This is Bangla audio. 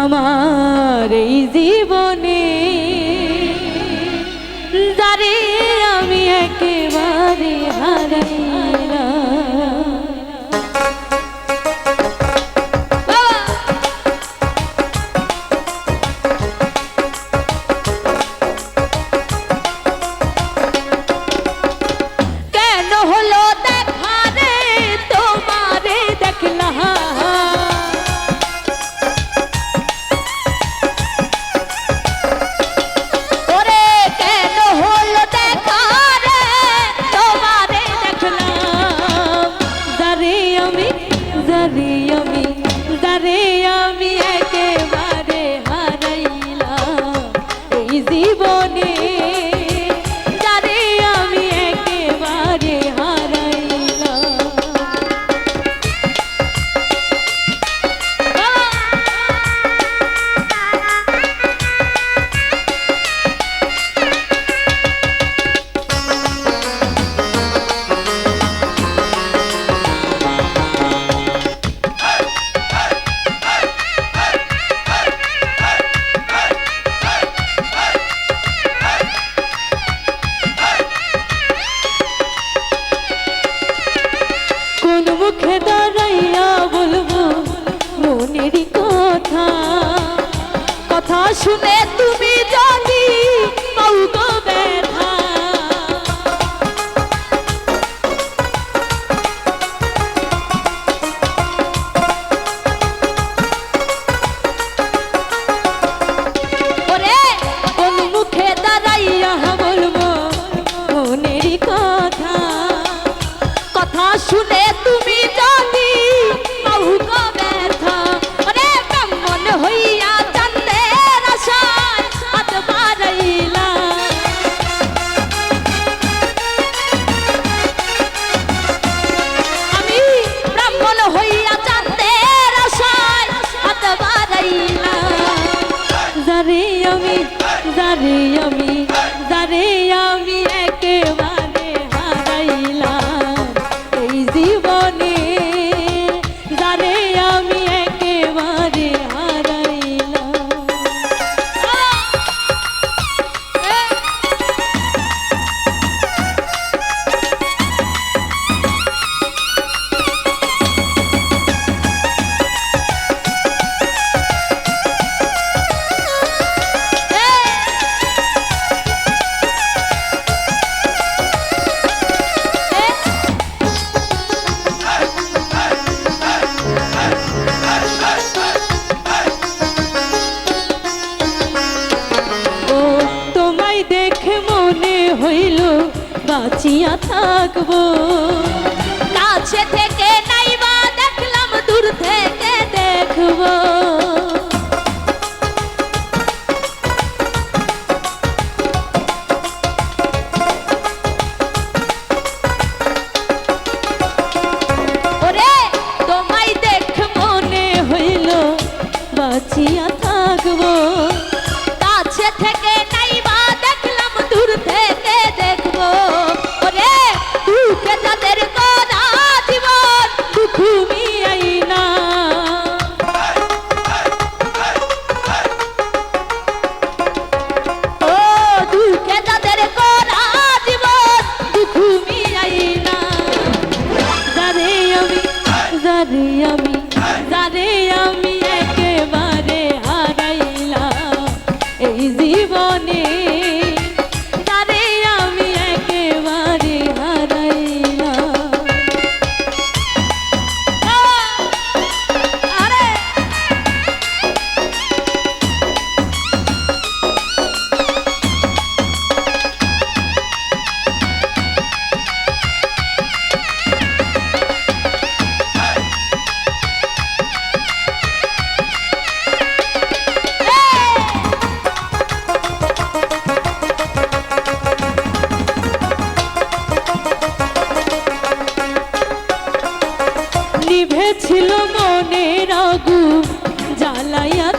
আমার এই জীবনে যারে আমি একেবারে হারাইলাম। কেন হলো দেখা রে তোমারে দেখলাম, যারে আমি একেবারে হারাইলাম এই জীবনে, যারে আমি একেবারে হারাইলাম। মুখে দাঁড়াইয়া বলবো মনেরই কথা, কথা শুনে তুমি যদি পাও গো ব্যথা। ওরে কোন মুখে দাঁড়াইয়া বলবো মনেরই কথা, কথা শুনে তুমি যদি পাও গো ব্যথা। ওরে ব্রাহ্মণ হইয়া চাঁদের আশায় হাত বাড়াইলাম, আমি ব্রাহ্মণ হইয়া চাঁদের আশায় হাত বাড়াইলাম। যারে আমি যারে আমি যারে আমি একেবারে হারাইলাম এই জীবনে, যারে আমি একেবারে হারাইলাম। হইল বাঁচিয়া থাকবো, কাছে থেকে নাইবা দেখলাম দূর থেকে দেখবো। ওরে তোমায় দেখ মনে হইল বাঁচিয়া থাকবো, কাছে থেকে নাইবা দেখলাম দূর থেকে দেখবো। ওরে দুঃখে যাদের করা জীবন দুঃখ মিয়াই না, ও দুঃখে যাদের করা জীবন দুঃখ মিয়াই না। যারে আমি যারে আমি যারে আমি একেবারে হারাইলাম এই জীবনে, যারে আমি একেবারে হারাইলাম। আরে নিভেছিল মনের আগুন জ্বালাইয়া